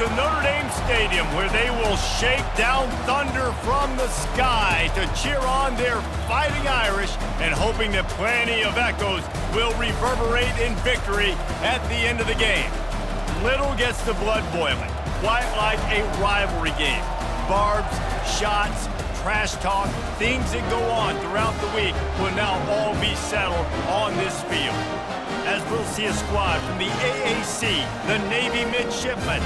to Notre Dame Stadium, where they will shake down thunder from the sky to cheer on their Fighting Irish, and hoping that plenty of echoes will reverberate in victory at the end of the game. Little gets the blood boiling, quite like a rivalry game. Barbs, shots, trash talk, things that go on throughout the week will now all be settled on this field. As we'll see a squad from the AAC, the Navy Midshipmen,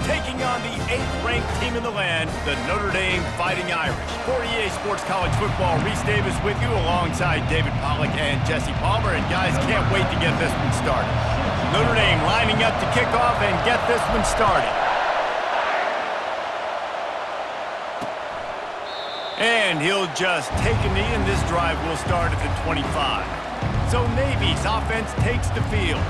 taking on the 8th-ranked team in the land, the Notre Dame Fighting Irish. For EA Sports College Football, Reese Davis with you alongside David Pollack and Jesse Palmer. And guys, can't wait to get this one started. Notre Dame lining up to kick off and get this one started. And he'll just take a knee, and this drive will start at the 25. So Navy's offense takes the field.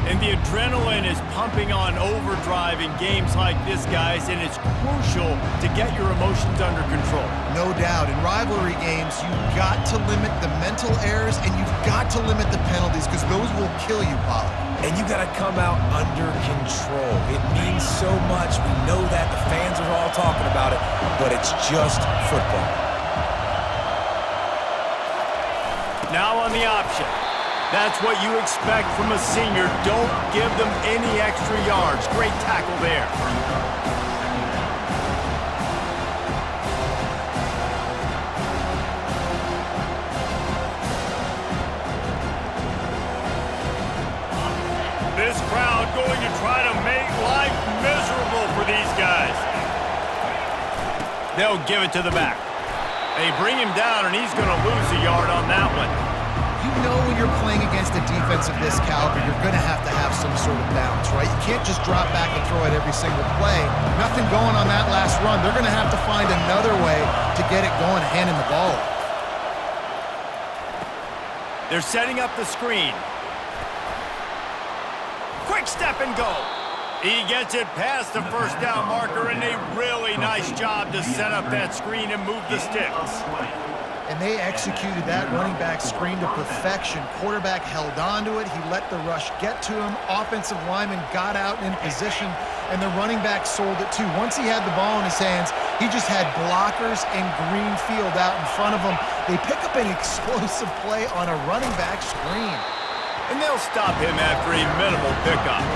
And the adrenaline is pumping on overdrive in games like this, guys, and it's crucial to get your emotions under control. No doubt. In rivalry games, you've got to limit the mental errors, and you've got to limit the penalties, because those will kill you, Pollard. And you got to come out under control. It means so much. We know that. The fans are all talking about it, but it's just football. Now on the option. That's what you expect from a senior. Don't give them any extra yards. Great tackle there. This crowd going to try to make life miserable for these guys. They'll give it to the back. They bring him down, and he's going to lose a yard on that one. You know when you're playing against a defense of this caliber, you're going to have some sort of balance, right? You can't just drop back and throw it every single play. Nothing going on that last run. They're going to have to find another way to get it going, handing the ball off. They're setting up the screen. Quick step and go. He gets it past the first down marker, and a really nice job to set up that screen and move the sticks. And they executed that running back screen to perfection. Quarterback held on to it. He let the rush get to him. Offensive lineman got out in position, and the running back sold it too. Once he had the ball in his hands, he just had blockers and green field out in front of him. They pick up an explosive play on a running back screen. And they'll stop him after a minimal pickup.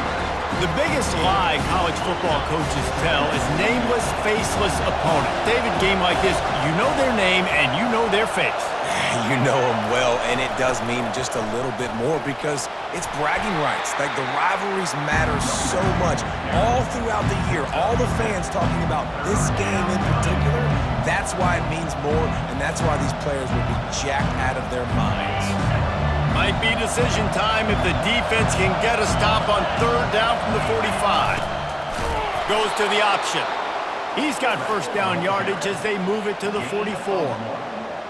The biggest lie college football coaches tell is nameless, faceless opponent. David, game like this, you know their name and you know their face. You know them well, and it does mean just a little bit more because it's bragging rights. Like, the rivalries matter so much. All throughout the year, all the fans talking about this game in particular, that's why it means more, and that's why these players will be jacked out of their minds. Might be decision time if the defense can get a stop on 3rd down from the 45. Goes to the option. He's got first down yardage as they move it to the 44.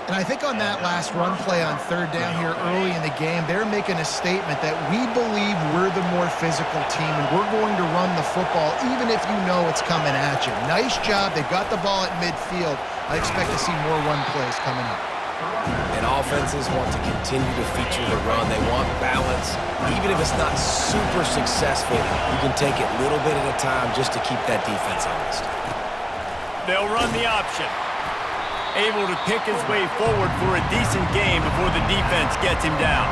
And I think on that last run play on 3rd down here early in the game, they're making a statement that we believe we're the more physical team and we're going to run the football even if you know it's coming at you. Nice job. They got the ball at midfield. I expect to see more run plays coming up. And offenses want to continue to feature the run. They want balance. Even if it's not super successful, you can take it little bit at a time just to keep that defense honest. They'll run the option. Able to pick his way forward for a decent game before the defense gets him down.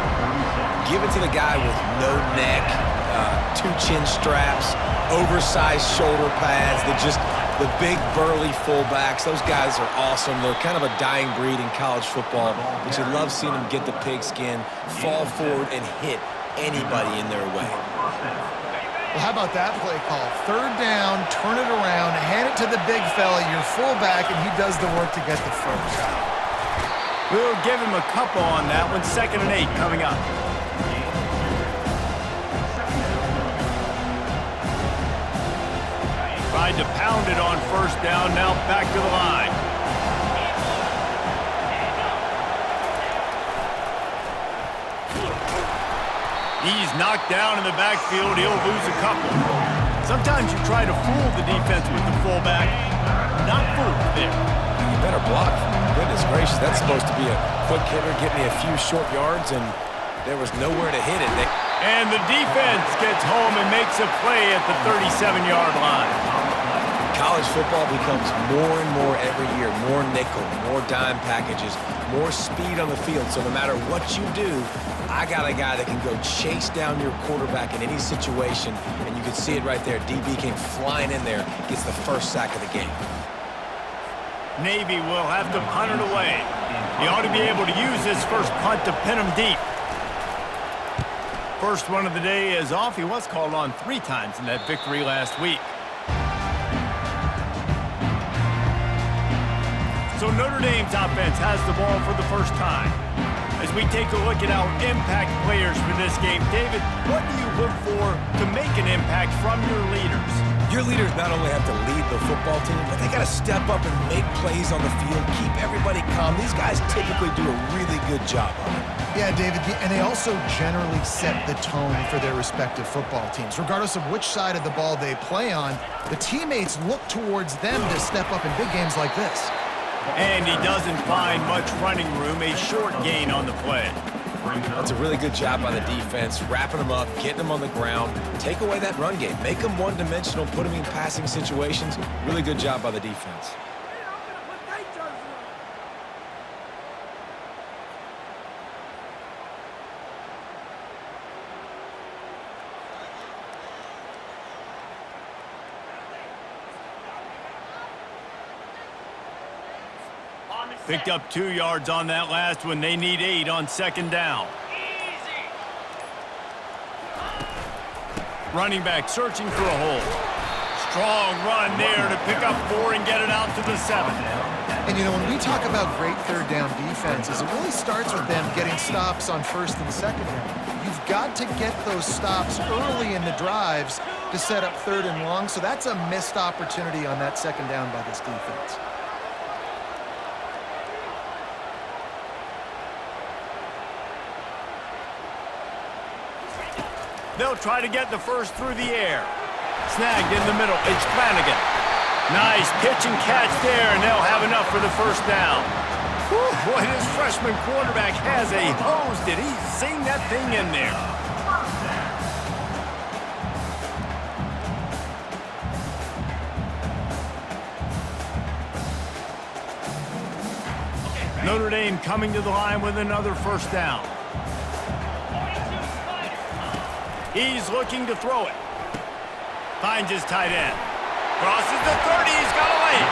Give it to the guy with no neck, 2 chin straps, oversized shoulder pads, the big burly fullbacks. Those guys are awesome. They're kind of a dying breed in college football, but you love seeing them get the pigskin, fall forward, and hit anybody in their way. Well, how about that play call? 3rd down, turn it around, hand it to the big fella, your fullback, and he does the work to get the first. We'll give him a couple on that one. 2nd and 8 coming up. Tried to pound it on 1st down, now back to the line. He's knocked down in the backfield. He'll lose a couple. Sometimes you try to fool the defense with the fullback. Not fooled there. You better block. Goodness gracious, that's supposed to be a quick hitter, get me a few short yards, and there was nowhere to hit it. And the defense gets home and makes a play at the 37-yard line. College football becomes more and more every year, more nickel, more dime packages, more speed on the field. So no matter what you do, I got a guy that can go chase down your quarterback in any situation, and you can see it right there. DB came flying in there, gets the first sack of the game. Navy will have to punt it away. He ought to be able to use this first punt to pin him deep. First one of the day is off. He was called on 3 times in that victory last week. So Notre Dame's offense has the ball for the first time. As we take a look at our impact players for this game, David, what do you look for to make an impact from your leaders? Your leaders not only have to lead the football team, but they got to step up and make plays on the field, keep everybody calm. These guys typically do a really good job of it. Yeah, David, and they also generally set the tone for their respective football teams. Regardless of which side of the ball they play on, the teammates look towards them to step up in big games like this. And he doesn't find much running room, a short gain on the play. That's a really good job by the defense, wrapping them up, getting them on the ground, take away that run game, make them one-dimensional, put them in passing situations. Really good job by the defense. Picked up 2 yards on that last one. They need 8 on second down. Running back searching for a hole. Strong run there to pick up 4 and get it out to the 7. And, you know, when we talk about great third down defenses, it really starts with them getting stops on first and second down. You've got to get those stops early in the drives to set up third and long, so that's a missed opportunity on that second down by this defense. They'll try to get the first through the air. Snagged in the middle. It's Flanagan. Nice pitch and catch there, and they'll have enough for the first down. Whew, boy, this freshman quarterback has a hose. Did he sing that thing in there? Notre Dame coming to the line with another first down. He's looking to throw it. Finds his tight end. Crosses the 30. He's got a lane.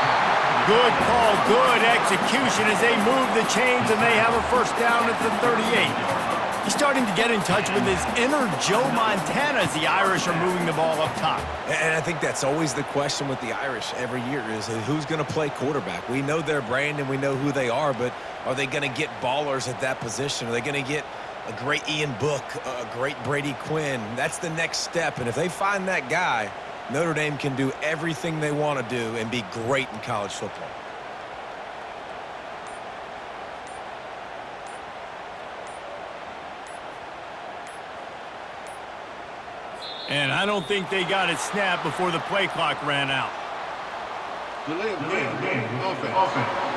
Good call, good execution as they move the chains and they have a first down at the 38. He's starting to get in touch with his inner Joe Montana as the Irish are moving the ball up top. And I think that's always the question with the Irish every year is who's going to play quarterback. We know their brand and we know who they are, but are they going to get ballers at that position? Are they going to get a great Ian Book, a great Brady Quinn? That's the next step. And if they find that guy, Notre Dame can do everything they want to do and be great in college football. And I don't think they got it snapped before the play clock ran out. Delay of game. Offense.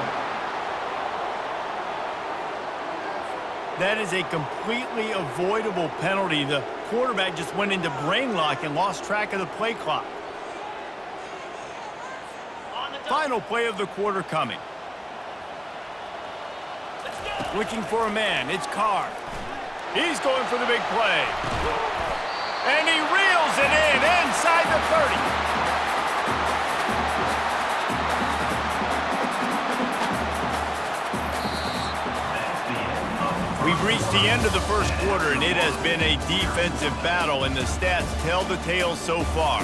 That is a completely avoidable penalty. The quarterback just went into brain lock and lost track of the play clock. Final play of the quarter coming. Looking for a man. It's Carr. He's going for the big play. And he reels it in inside the 30. We've reached the end of the first quarter, and it has been a defensive battle, and the stats tell the tale so far.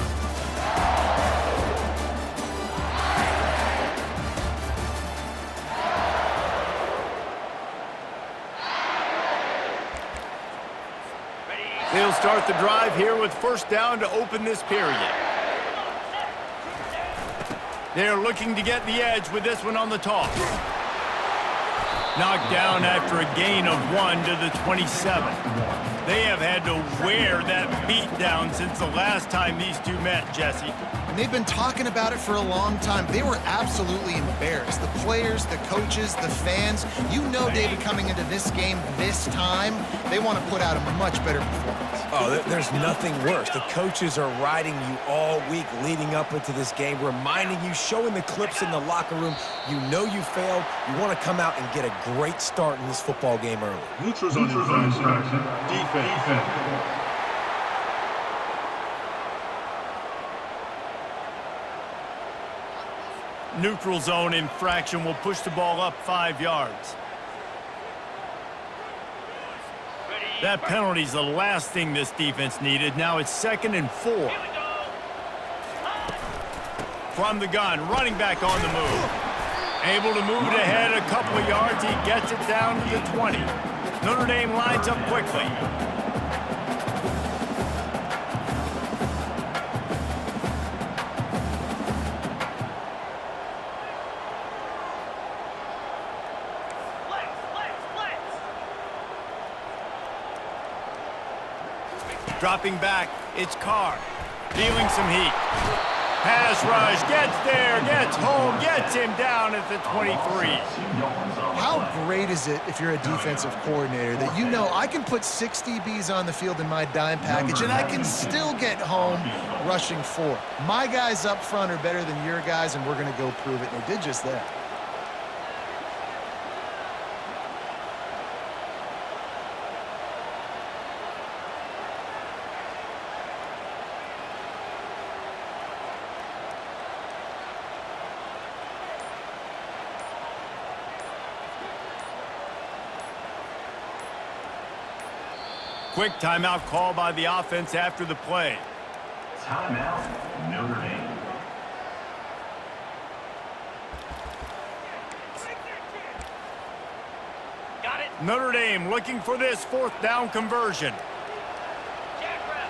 They'll start the drive here with first down to open this period. They're looking to get the edge with this one on the toss. Knocked down after a gain of 1 to the 27. They have had to wear that beat down since the last time these two met, Jesse. and they've been talking about it for a long time. They were absolutely embarrassed. The players, the coaches, the fans. You know, David, coming into this game this time, they want to put out a much better performance. Oh, there's nothing worse. The coaches are riding you all week leading up into this game, reminding you, showing the clips in the locker room. You know you failed. You want to come out and get a great start in this football game early. Neutrals on defense. Neutral zone infraction will push the ball up 5 yards. That penalty's the last thing this defense needed. Now it's 2nd and 4. From the gun, running back on the move. Able to move it ahead a couple of yards. He gets it down to the 20. Notre Dame lines up quickly. Dropping back, it's Carr. Feeling some heat. Pass rush, gets there, gets home, gets him down at the 23. How great is it if you're a defensive coordinator that you know I can put 6 DBs on the field in my dime package and I can still get home rushing 4. My guys up front are better than your guys, and we're going to go prove it. And they did just that. Quick timeout call by the offense after the play. Timeout, Notre Dame. Got it. Notre Dame looking for this 4th down conversion.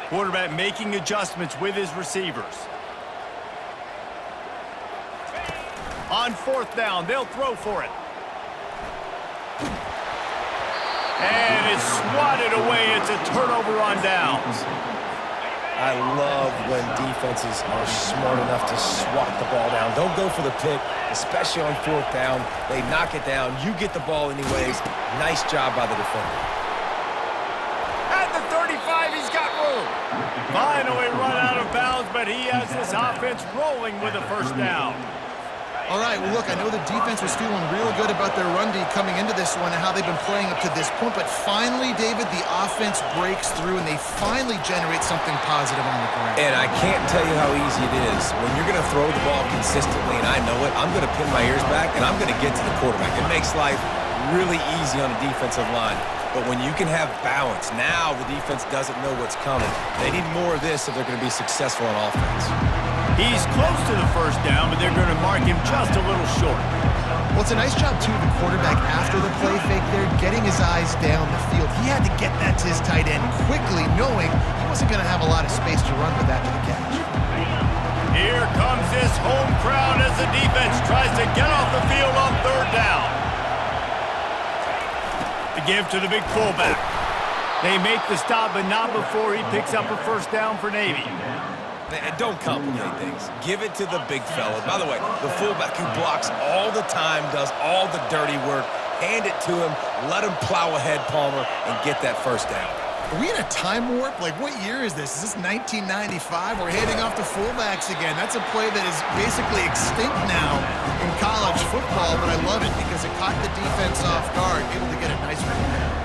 Quarterback making adjustments with his receivers. On 4th down, they'll throw for it. And it's swatted away. It's a turnover on downs. I love when defenses are smart enough to swat the ball down. Don't go for the pick, especially on 4th down. They knock it down. You get the ball anyways. Nice job by the defender. At the 35, he's got room. Finally run out of bounds, but he has this offense rolling with a 1st down. All right, well, look, I know the defense was feeling real good about their run D coming into this one and how they've been playing up to this point, but finally, David, the offense breaks through and they finally generate something positive on the ground. And I can't tell you how easy it is. When you're going to throw the ball consistently, and I know it, I'm going to pin my ears back and I'm going to get to the quarterback. It makes life really easy on a defensive line. But when you can have balance, now the defense doesn't know what's coming. They need more of this if they're going to be successful on offense. He's close to the 1st down, but they're going to mark him just a little short. Well, it's a nice job, too, the quarterback after the play fake there, getting his eyes down the field. He had to get that to his tight end quickly, knowing he wasn't going to have a lot of space to run with after the catch. Here comes this home crowd as the defense tries to get off the field on 3rd down. The give to the big fullback. They make the stop, but not before he picks up a 1st down for Navy. And don't complicate things. Give it to the big fella. By the way, the fullback who blocks all the time, does all the dirty work. Hand it to him. Let him plow ahead, Palmer, and get that 1st down. Are we in a time warp? Like, what year is this? Is this 1995? We're handing off to fullbacks again. That's a play that is basically extinct now in college football, but I love it because it caught the defense off guard, able to get a nice return.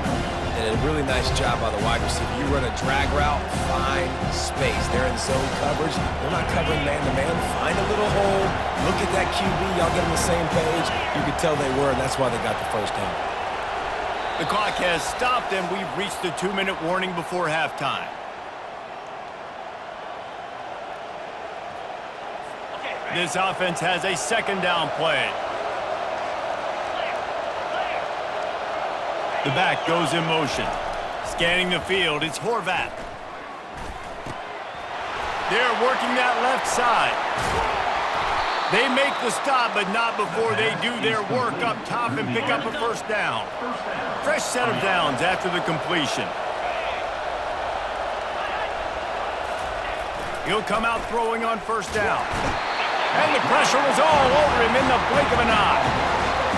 And a really nice job by the wide receiver. You run a drag route, find space. They're in zone coverage. They're not covering man-to-man. Find a little hole. Look at that QB. Y'all get on the same page. You could tell they were, and that's why they got the 1st down. The clock has stopped, and we've reached the 2-minute warning before halftime. This offense has a 2nd down play. The back goes in motion. Scanning the field, it's Horvath. They're working that left side. They make the stop, but not before they do their work up top and pick up a 1st down. Fresh set of downs after the completion. He'll come out throwing on first down. And the pressure was all over him in the blink of an eye.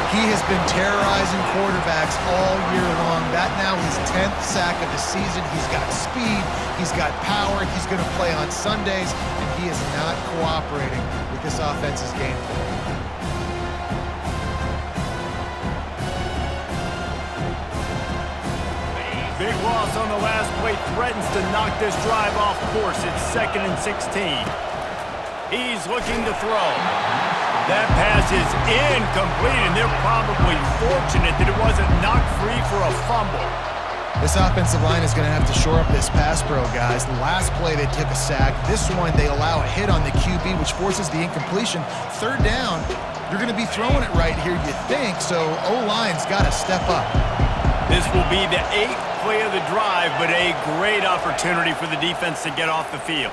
He has been terrorizing quarterbacks all year long. That now his 10th sack of the season. He's got speed. He's got power. He's going to play on Sundays, and he is not cooperating with this offense's game plan. Big loss on the last play threatens to knock this drive off course. It's 2nd and 16. He's looking to throw. That pass is incomplete, and they're probably fortunate that it wasn't knocked free for a fumble. This offensive line is going to have to shore up this pass pro, guys. The last play they took a sack. This one they allow a hit on the QB, which forces the incompletion. 3rd down, you're going to be throwing it right here, you think, so O-line's got to step up. This will be the 8th play of the drive, but a great opportunity for the defense to get off the field.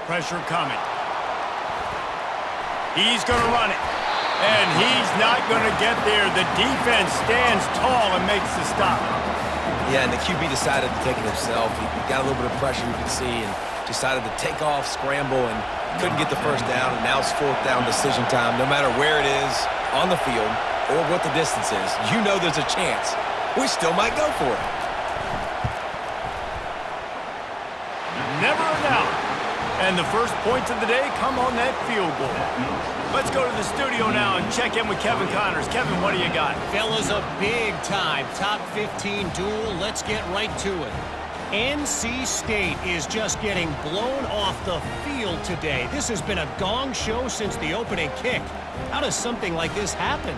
Pressure coming. He's going to run it, and he's not going to get there. The defense stands tall and makes the stop. Yeah, and the QB decided to take it himself. He got a little bit of pressure, you can see, and decided to take off, scramble, and couldn't get the first down, and now it's 4th down decision time. No matter where it is on the field or what the distance is, you know there's a chance. We still might go for it. Never a doubt. And the first points of the day come on that field goal. Let's go to the studio now and check in with Kevin Connors. Kevin, what do you got? Fellas, a big-time top 15 duel. Let's get right to it. NC State is just getting blown off the field today. This has been a gong show since the opening kick. How does something like this happen?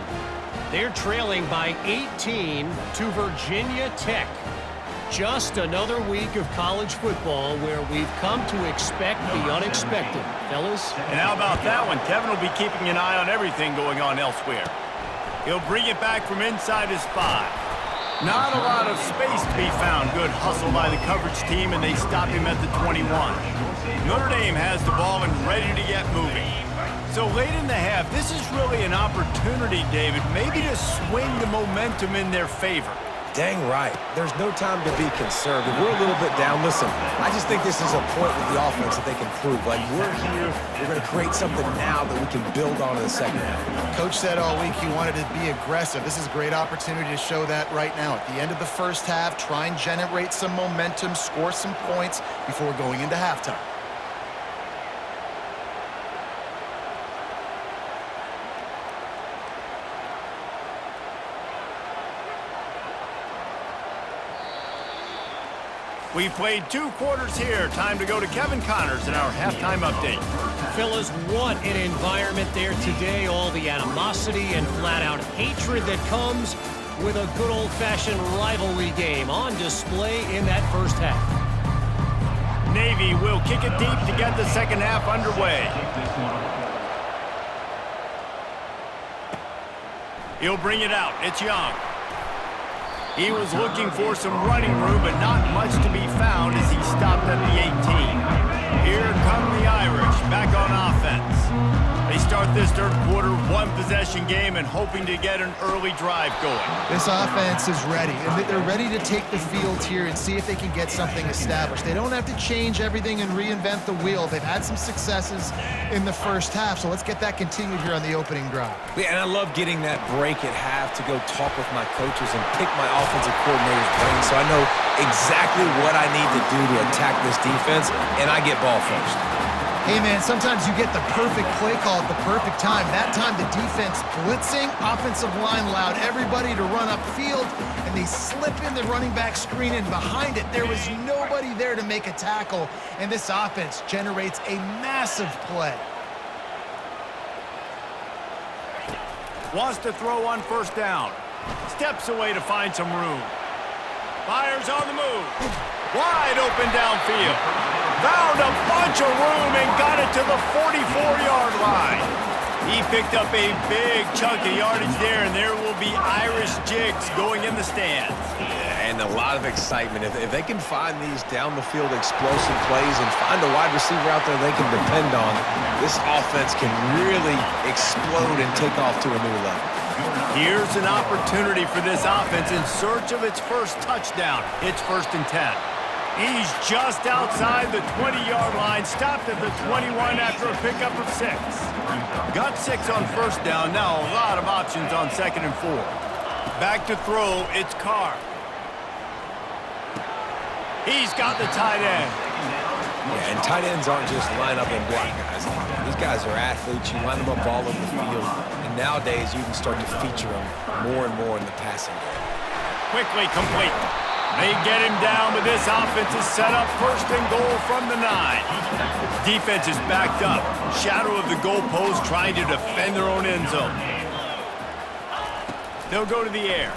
They're trailing by 18 to Virginia Tech. Just another week of college football where we've come to expect the unexpected. Fellas? And how about that one? Kevin will be keeping an eye on everything going on elsewhere. He'll bring it back from inside his 5. Not a lot of space to be found. Good hustle by the coverage team, and they stop him at the 21. Notre Dame has the ball and ready to get moving. So late in the half, this is really an opportunity, David, maybe to swing the momentum in their favor. Dang right. There's no time to be conservative. We're a little bit down. Listen, I just think this is a point with the offense that they can prove. Like, we're here, we're going to create something now that we can build on in the second half. Coach said all week he wanted to be aggressive. This is a great opportunity to show that right now. At the end of the first half, try and generate some momentum, score some points before going into halftime. We've played 2 quarters here. Time to go to Kevin Connors in our halftime update. Fellas, what an environment there today. All the animosity and flat-out hatred that comes with a good old-fashioned rivalry game on display in that first half. Navy will kick it deep to get the second half underway. He'll bring it out. It's Young. He was looking for some running room, but not much to be found as he stopped at the 18. Here come the Irish, back on offense. They start this third quarter, 1-possession game, and hoping to get an early drive going. This offense is ready, and they're ready to take the field here and see if they can get something established. They don't have to change everything and reinvent the wheel. They've had some successes in the first half, so let's get that continued here on the opening drive. Yeah, and I love getting that break at half to go talk with my coaches and pick my offensive coordinator's brain so I know exactly what I need to do to attack this defense, and I get ball first. Hey, man, sometimes you get the perfect play call at the perfect time. That time, the defense blitzing, offensive line allowed everybody to run upfield, and they slip in the running back screen, and behind it, there was nobody there to make a tackle, and this offense generates a massive play. Wants to throw on first down. Steps away to find some room. Fires on the move. Wide open downfield. Found a bunch of room and got it to the 44-yard line. He picked up a big chunk of yardage there, and there will be Irish jigs going in the stands. And a lot of excitement. If they can find these down-the-field explosive plays and find a wide receiver out there they can depend on, this offense can really explode and take off to a new level. Here's an opportunity for this offense in search of its first touchdown. It's 1st and 10. He's just outside the 20-yard line, stopped at the 21 after a pickup of 6. Got 6 on first down, now a lot of options on 2nd and 4. Back to throw, it's Carr. He's got the tight end. Yeah, and tight ends aren't just line up and block guys. These guys are athletes. You line them up all over the field. And nowadays, you can start to feature them more and more in the passing game. Quickly complete. They get him down, but this offense is set up 1st and goal from the 9. Defense is backed up. Shadow of the goalpost trying to defend their own end zone. They'll go to the air.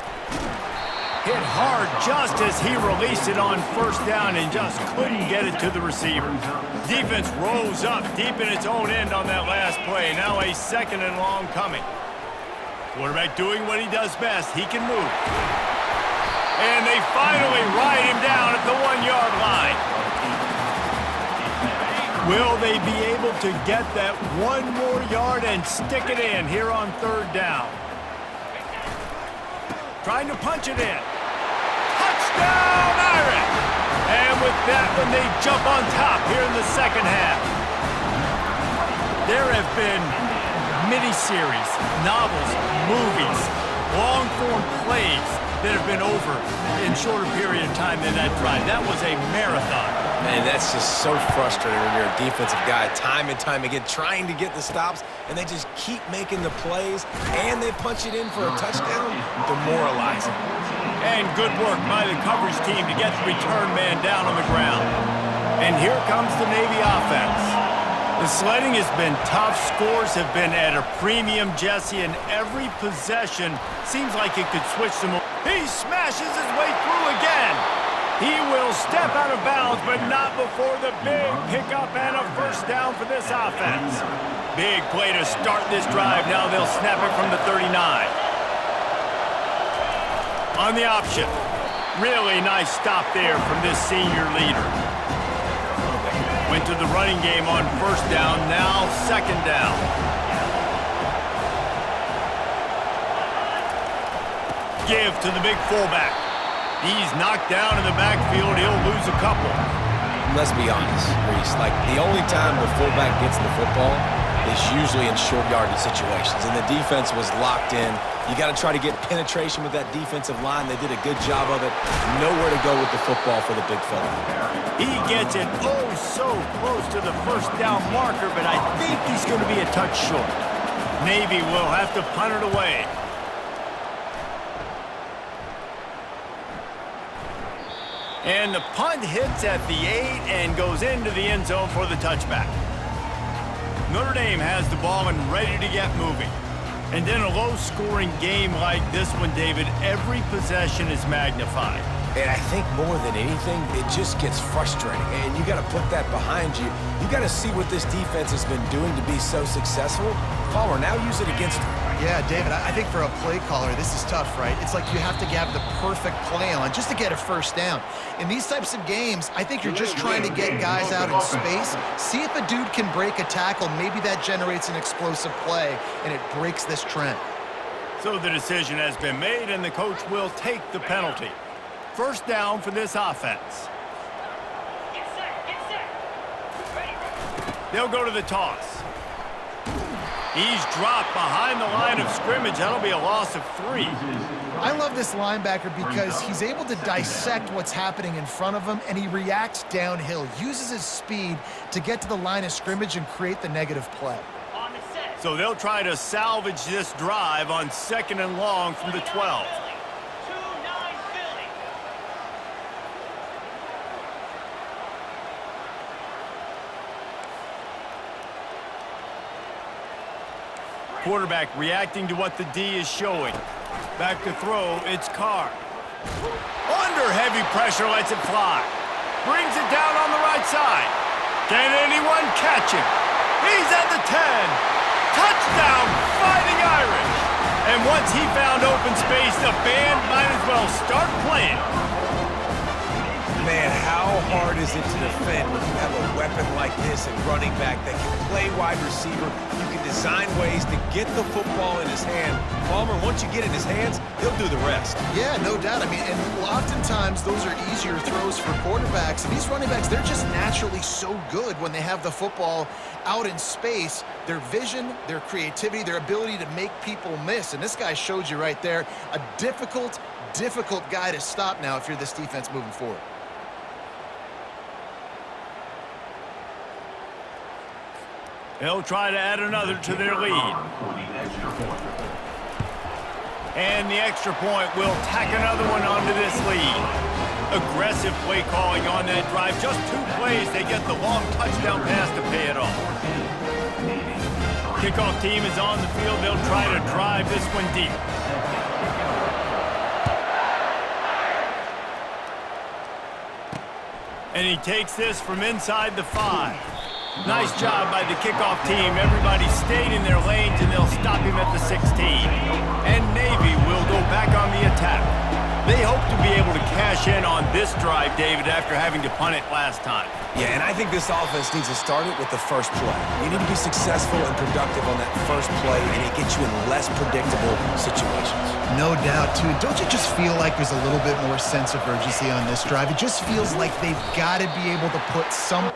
Hit hard just as he released it on 1st down and just couldn't get it to the receiver. Defense rose up deep in its own end on that last play. Now a 2nd and long coming. Quarterback doing what he does best. He can move. And they finally ride him down at the 1-yard line. Will they be able to get that 1 more yard and stick it in here on 3rd down? Trying to punch it in. Touchdown, Irish! And with that one, they jump on top here in the 2nd half. There have been miniseries, novels, movies, long-form plays that have been over in shorter period of time than that drive. That was a marathon. Man, that's just so frustrating when you're a defensive guy time and time again trying to get the stops, and they just keep making the plays, and they punch it in for a touchdown. Demoralizing. And good work by the coverage team to get the return man down on the ground. And here comes the Navy offense. The sledding has been tough. Scores have been at a premium, Jesse, and every possession seems like it could switch them. He smashes his way through again. He will step out of bounds, but not before the big pickup and a 1st down for this offense. Big play to start this drive. Now they'll snap it from the 39. On the option. Really nice stop there from this senior leader. Went to the running game on 1st down, now 2nd down. Give to the big fullback. He's knocked down in the backfield. He'll lose a couple. Let's be honest, Reese. Like, the only time the fullback gets the football is usually in short yardage situations, and the defense was locked in. You got to try to get penetration with that defensive line. They did a good job of it. Nowhere to go with the football for the big fella. He gets it so close to the 1st down marker, but I think he's going to be a touch short. Navy will have to punt it away. And the punt hits at the 8 and goes into the end zone for the touchback. Notre Dame has the ball and ready to get moving. And in a low-scoring game like this one, David, every possession is magnified. And I think more than anything, it just gets frustrating. And you got to put that behind you. You got to see what this defense has been doing to be so successful. Palmer, now use it against them. Yeah, David, I think for a play caller, this is tough, right? It's like you have to have the perfect play on just to get a 1st down. In these types of games, I think you're just trying to get guys out in space, see if a dude can break a tackle. Maybe that generates an explosive play, and it breaks this trend. So the decision has been made, and the coach will take the penalty. 1st down for this offense. They'll go to the toss. He's dropped behind the line of scrimmage. That'll be a loss of 3. I love this linebacker because he's able to dissect what's happening in front of him, and he reacts downhill, uses his speed to get to the line of scrimmage and create the negative play. So they'll try to salvage this drive on 2nd and long from the 12. Quarterback reacting to what the D is showing. Back to throw, it's Carr. Under heavy pressure, lets it fly. Brings it down on the right side. Can anyone catch him? He's at the 10. Touchdown, Fighting Irish. And once he found open space, the band might as well start playing. Man, how hard is it to defend when you have a weapon like this at running back that can play wide receiver? You can design ways to get the football in his hand. Palmer, once you get it in his hands, he'll do the rest. Yeah, no doubt. I mean, and oftentimes those are easier throws for quarterbacks. And these running backs, they're just naturally so good when they have the football out in space. Their vision, their creativity, their ability to make people miss. And this guy showed you right there, a difficult guy to stop now if you're this defense moving forward. They'll try to add another to their lead. And the extra point will tack another one onto this lead. Aggressive play calling on that drive. Just 2 plays, they get the long touchdown pass to pay it off. Kickoff team is on the field. They'll try to drive this one deep. And he takes this from inside the 5. Nice job by the kickoff team. Everybody stayed in their lanes, and they'll stop him at the 16. And Navy will go back on the attack. They hope to be able to cash in on this drive, David, after having to punt it last time. Yeah, and I think this offense needs to start it with the first play. You need to be successful and productive on that first play, and it gets you in less predictable situations. No doubt, too. Don't you just feel like there's a little bit more sense of urgency on this drive? It just feels like they've got to be able to put some...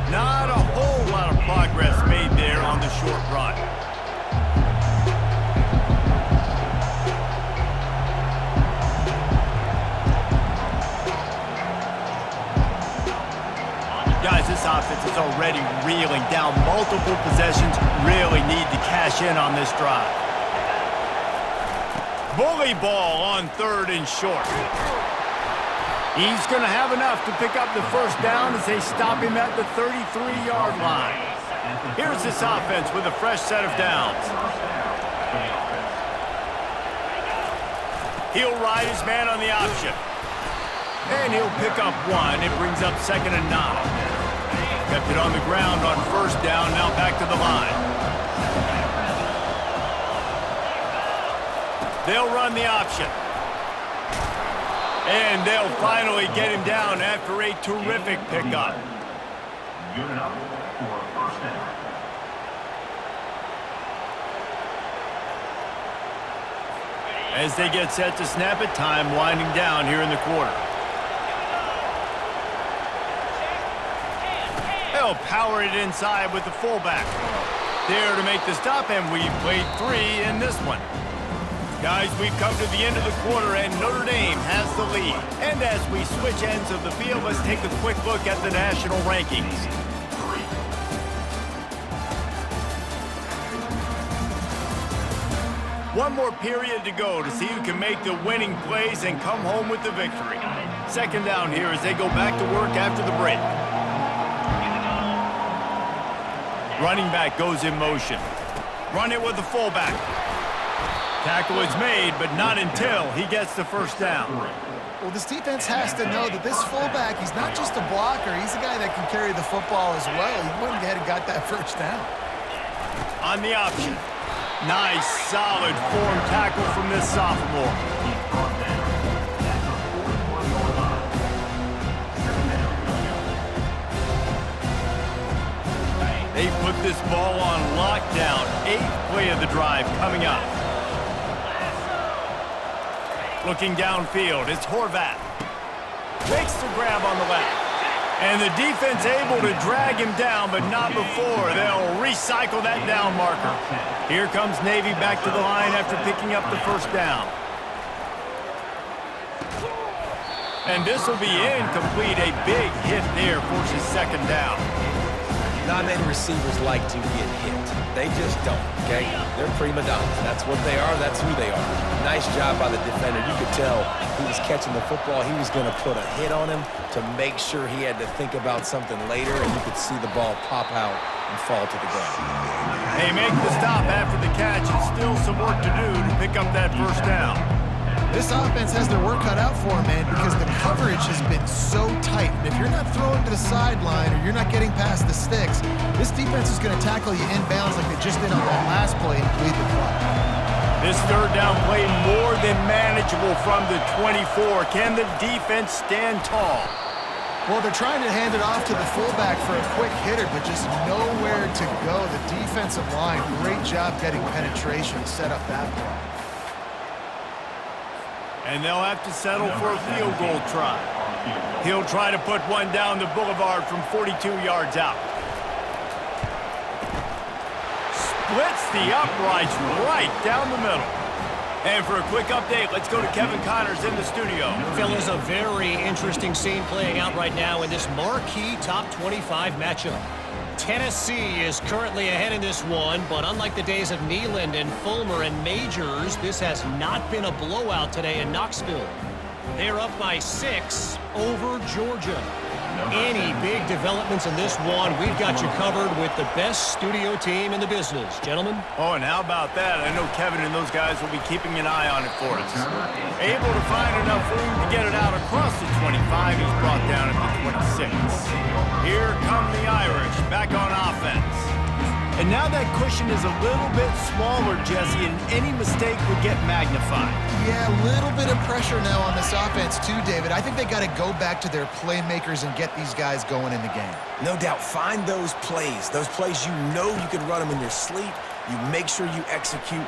Not a whole lot of progress made there on the short run. Guys, this offense is already reeling down multiple possessions. Really need to cash in on this drive. Bully ball on 3rd and short. He's going to have enough to pick up the first down as they stop him at the 33-yard line. Here's this offense with a fresh set of downs. He'll ride his man on the option. And he'll pick up 1. It brings up 2nd and 9. Kept it on the ground on 1st down, now back to the line. They'll run the option. And they'll finally get him down after a terrific pickup. Good enough for a first down. As they get set to snap it, time winding down here in the quarter. They'll power it inside with the fullback. There to make the stop, and we've played 3 in this one. Guys, we've come to the end of the quarter, and Notre Dame has the lead. And as we switch ends of the field, let's take a quick look at the national rankings. One more period to go to see who can make the winning plays and come home with the victory. 2nd down here as they go back to work after the break. Running back goes in motion. Run it with the fullback. Tackle is made, but not until he gets the first down. Well, this defense has to know that this fullback, he's not just a blocker. He's a guy that can carry the football as well. He went ahead and got that first down. On the option. Nice, solid form tackle from this sophomore. They've put this ball on lockdown. 8th play of the drive coming up. Looking downfield, it's Horvath. Makes the grab on the left. And the defense able to drag him down, but not before. They'll recycle that down marker. Here comes Navy back to the line after picking up the first down. And this will be incomplete. A big hit there forces 2nd down. Not many receivers like to get hit. They just don't, okay? They're prima donnas. That's what they are. That's who they are. Nice job by the defender. You could tell he was catching the football. He was going to put a hit on him to make sure he had to think about something later, and you could see the ball pop out and fall to the ground. They make the stop after the catch, and still some work to do to pick up that first down. This offense has their work cut out for them, man, because the coverage has been so tight. And if you're not throwing to the sideline or you're not getting past the sticks, this defense is going to tackle you inbounds like they just did on that last play and bleed the clock. This 3rd down play more than manageable from the 24. Can the defense stand tall? Well, they're trying to hand it off to the fullback for a quick hitter, but just nowhere to go. The defensive line, great job getting penetration to set up that play. And they'll have to settle for a field goal try. He'll try to put one down the boulevard from 42 yards out. Splits the uprights right down the middle. And for a quick update, let's go to Kevin Connors in the studio. Fellas, a very interesting scene playing out right now in this marquee top 25 matchup. Tennessee is currently ahead in this one, but unlike the days of Neyland and Fulmer and Majors, this has not been a blowout today in Knoxville. They're up by 6 over Georgia. Any big developments in this one, we've got you covered with the best studio team in the business. Gentlemen? Oh, and how about that? I know Kevin and those guys will be keeping an eye on it for us. Able to find enough room to get it out across the 25. He's brought down at the 26. Here come the Irish, back on offense. And now that cushion is a little bit smaller, Jesse, and any mistake would get magnified. Yeah, a little bit of pressure now on this offense too, David. I think they got to go back to their playmakers and get these guys going in the game. No doubt, find those plays you know you can run them in your sleep. You make sure you execute,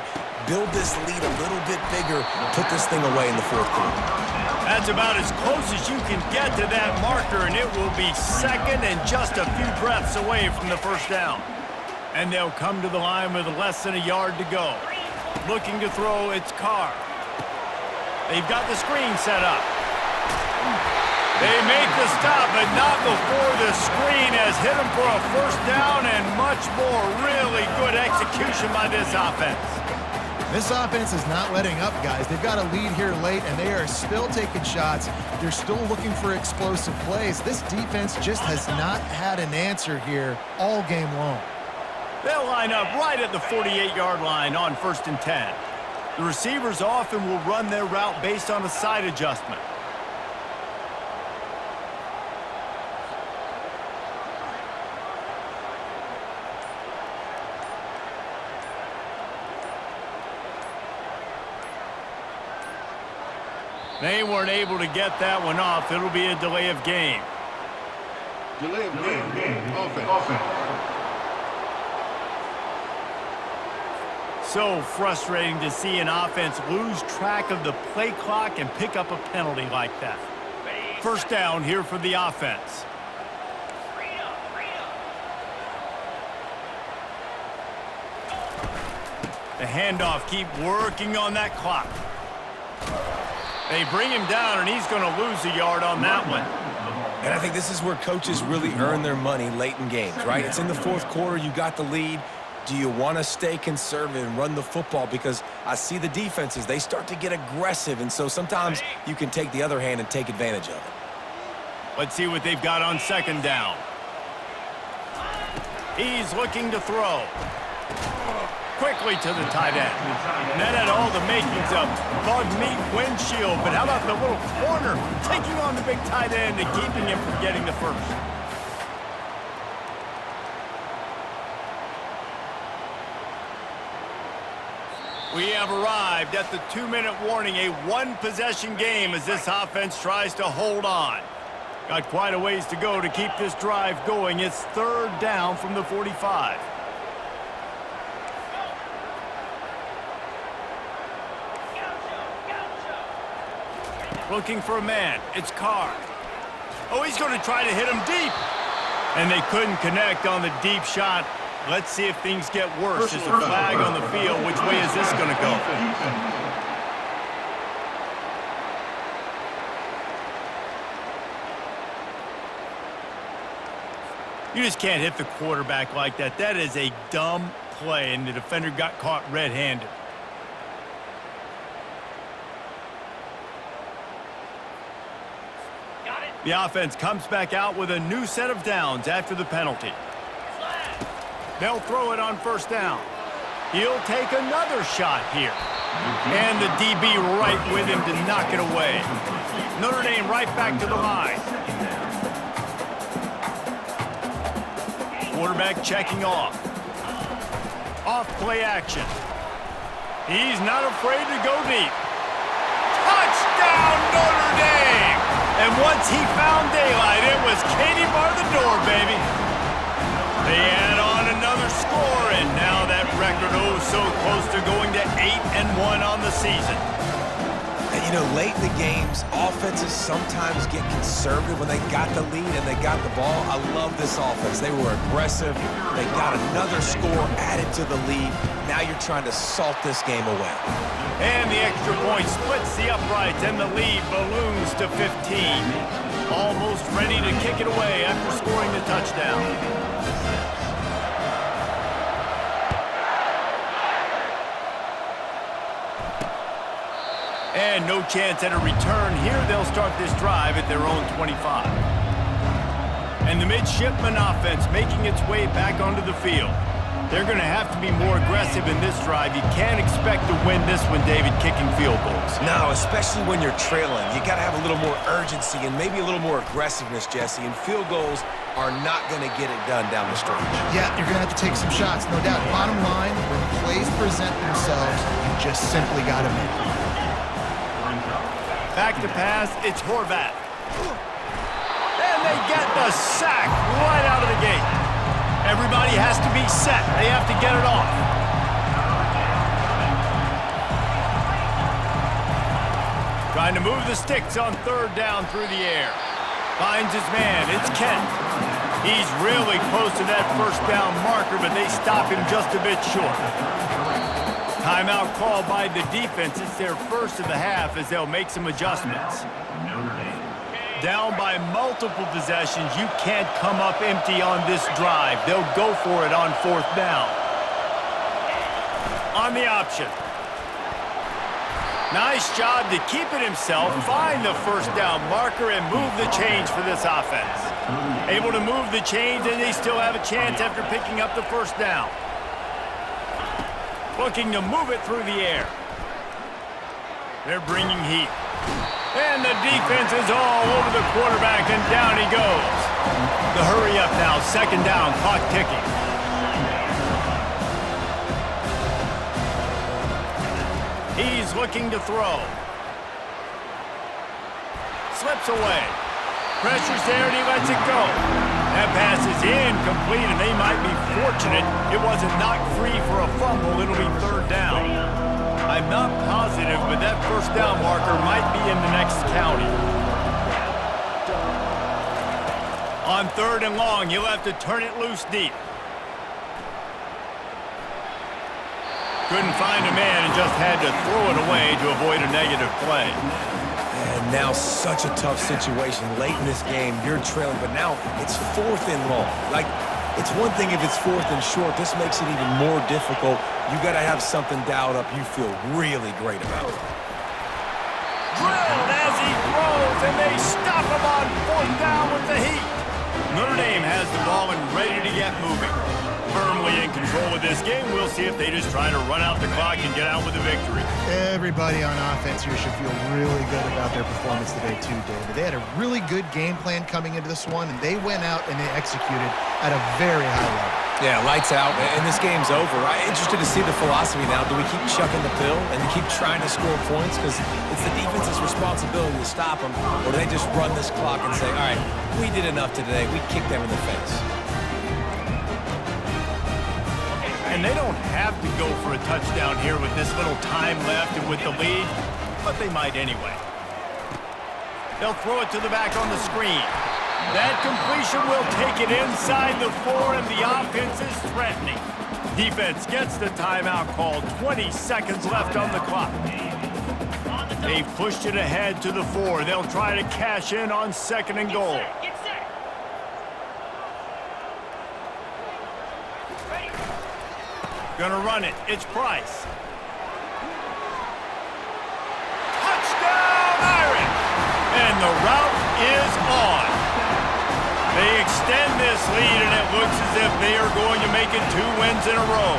build this lead a little bit bigger, put this thing away in the 4th quarter. That's about as close as you can get to that marker, and it will be second and just a few breaths away from the first down. And they'll come to the line with less than a yard to go. Looking to throw, it's Carr. They've got the screen set up. They make the stop, but not before the screen has hit them for a first down and much more. Really good execution by this offense. This offense is not letting up, guys. They've got a lead here late, and they are still taking shots. They're still looking for explosive plays. This defense just has not had an answer here all game long. They'll line up right at the 48-yard line on 1st and 10. The receivers often will run their route based on a side adjustment. They weren't able to get that one off. It'll be a delay of game. Delay of game. Offense. So frustrating to see an offense lose track of the play clock and pick up a penalty like that. First down here for the offense. The handoff, keep working on that clock. They bring him down, and he's going to lose a yard on that one. And I think this is where coaches really earn their money late in games, right? It's in the fourth quarter. You got the lead. Do you want to stay conservative and run the football? Because I see the defenses, they start to get aggressive, and so sometimes you can take the other hand and take advantage of it. Let's see what they've got on second down. He's looking to throw. Quickly to the tight end. And that had all the makings of bug meat windshield, but how about the little corner taking on the big tight end and keeping him from getting the first? We have arrived at the 2-minute warning, a one-possession game as this offense tries to hold on. Got quite a ways to go to keep this drive going. It's third down from the 45. Looking for a man. It's Carr. Oh, he's going to try to hit him deep. And they couldn't connect on the deep shot. Let's see if things get worse. There's a flag on the field. Which way is this going to go? You just can't hit the quarterback like that. That is a dumb play, and the defender got caught red-handed. The offense comes back out with a new set of downs after the penalty. They'll throw it on first down. He'll take another shot here. And the DB right with him to knock it away. Notre Dame right back to the line. Quarterback checking off. Off play action. He's not afraid to go deep. Touchdown Notre Dame! And once he found daylight, it was Katie bar the door, baby. They add on another score, and now that record so close to going to 8-1 on the season. And you know, late in the games, offenses sometimes get conservative when they got the lead and they got the ball. I love this offense. They were aggressive. They got another score added to the lead. Now you're trying to salt this game away. And the extra point splits the uprights, and the lead balloons to 15. Almost ready to kick it away after scoring the touchdown. And no chance at a return here. They'll start this drive at their own 25. And the midshipman offense making its way back onto the field. They're going to have to be more aggressive in this drive. You can't expect to win this one, David, kicking field goals. No, especially when you're trailing. You got to have a little more urgency and maybe a little more aggressiveness, Jesse. And field goals are not going to get it done down the stretch. Yeah, you're going to have to take some shots, no doubt. Bottom line, when plays present themselves, you just simply got to make them. Back to pass, it's Horvat. And they get the sack right out of the gate. Everybody has to be set. They have to get it off. Trying to move the sticks on third down through the air. Finds his man. It's Kent. He's really close to that first down marker, but they stop him just a bit short. Timeout called by the defense. It's their first of the half as they'll make some adjustments. Down by multiple possessions, you can't come up empty on this drive. They'll go for it on fourth down. On the option. Nice job to keep it himself, find the first down marker, and move the chains for this offense. Able to move the chains, and they still have a chance after picking up the first down. Looking to move it through the air. They're bringing heat. And the defense is all over the quarterback, and down he goes. The hurry up now, second down, clock ticking. He's looking to throw. Slips away. Pressure's there, and he lets it go. That pass is incomplete, and they might be fortunate it wasn't knocked free for a fumble. It'll be third down. I'm not positive, but that first down marker might be in the next county. On third and long, you'll have to turn it loose deep. Couldn't find a man and just had to throw it away to avoid a negative play. And now such a tough situation. Late in this game, you're trailing, but now it's fourth and long. Like, it's one thing if it's fourth and short. This makes it even more difficult. You got to have something dialed up you feel really great about. Drilled as he throws, and they stop him on fourth down with the heat. Notre Dame has the ball and ready to get moving. Firmly in control of this game. We'll see if they just try to run out the clock and get out with a victory. Everybody on offense here should feel really good about their performance today too, David. They had a really good game plan coming into this one, and they went out and they executed at a very high level. Yeah, lights out, and this game's over. I'm interested to see the philosophy now. Do we keep chucking the pill and keep trying to score points? Because it's the defense's responsibility to stop them, or do they just run this clock and say, all right, we did enough today. We kicked them in the face. And they don't have to go for a touchdown here with this little time left and with the lead, but they might anyway. They'll throw it to the back on the screen. That completion will take it inside the 4, and the offense is threatening. Defense gets the timeout called. 20 seconds left on the clock. They've pushed it ahead to the 4. They'll try to cash in on second and goal. Gonna run it. It's Price. Touchdown, Irish! And the route is on. They extend this lead, and it looks as if they are going to make it 2 wins in a row.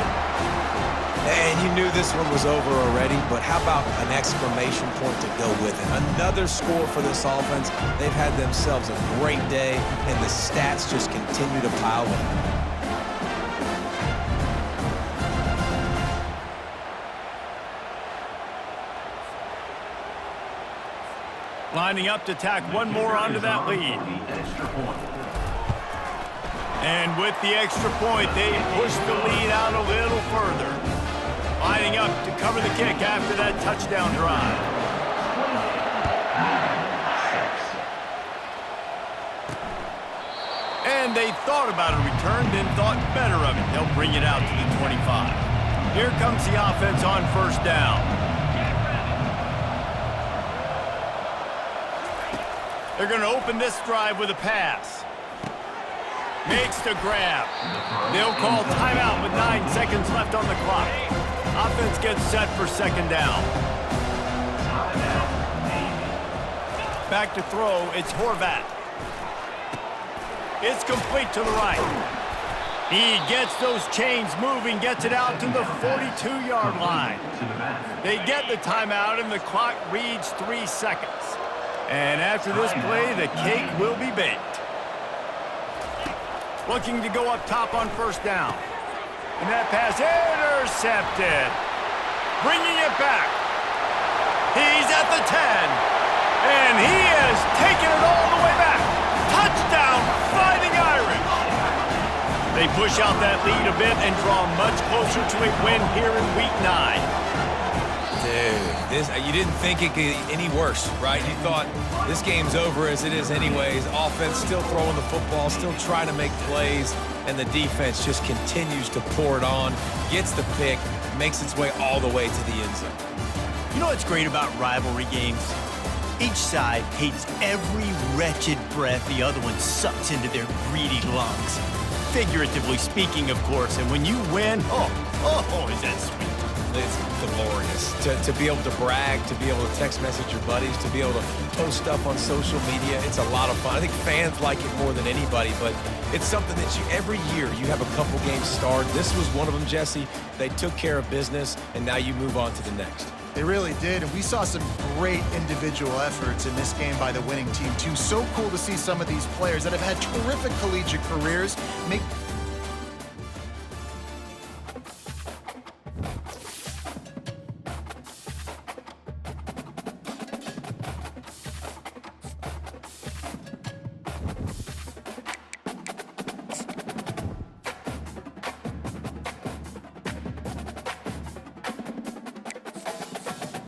And you knew this one was over already, but how about an exclamation point to go with it? Another score for this offense. They've had themselves a great day, and the stats just continue to pile up. Lining up to tack one more onto that lead. And with the extra point, they push the lead out a little further. Lining up to cover the kick after that touchdown drive. And they thought about a return, then thought better of it. They'll bring it out to the 25. Here comes the offense on first down. They're going to open this drive with a pass. Makes the grab. They'll call timeout with 9 seconds left on the clock. Offense gets set for second down. Back to throw, it's Horvat. It's complete to the right. He gets those chains moving, gets it out to the 42-yard line. They get the timeout, and the clock reads 3 seconds. And after this play, the cake will be baked. Looking to go up top on first down. And that pass intercepted. Bringing it back. He's at the 10. And he has taken it all the way back. Touchdown, Fighting Irish. They push out that lead a bit and draw much closer to a win here in Week 9. Dude, You didn't think it could get any worse, right? You thought this game's over as it is anyways. Offense still throwing the football, still trying to make plays, and the defense just continues to pour it on, gets the pick, makes its way all the way to the end zone. You know what's great about rivalry games? Each side hates every wretched breath the other one sucks into their greedy lungs. Figuratively speaking, of course, and when you win, oh, is that sweet. It's glorious to be able to brag, to be able to text message your buddies, to be able to post stuff on social media. It's a lot of fun. I think fans like it more than anybody, but it's something that every year you have a couple games starred. This was one of them, Jesse. They took care of business, and now you move on to the next. They really did, and we saw some great individual efforts in this game by the winning team, too. So cool to see some of these players that have had terrific collegiate careers make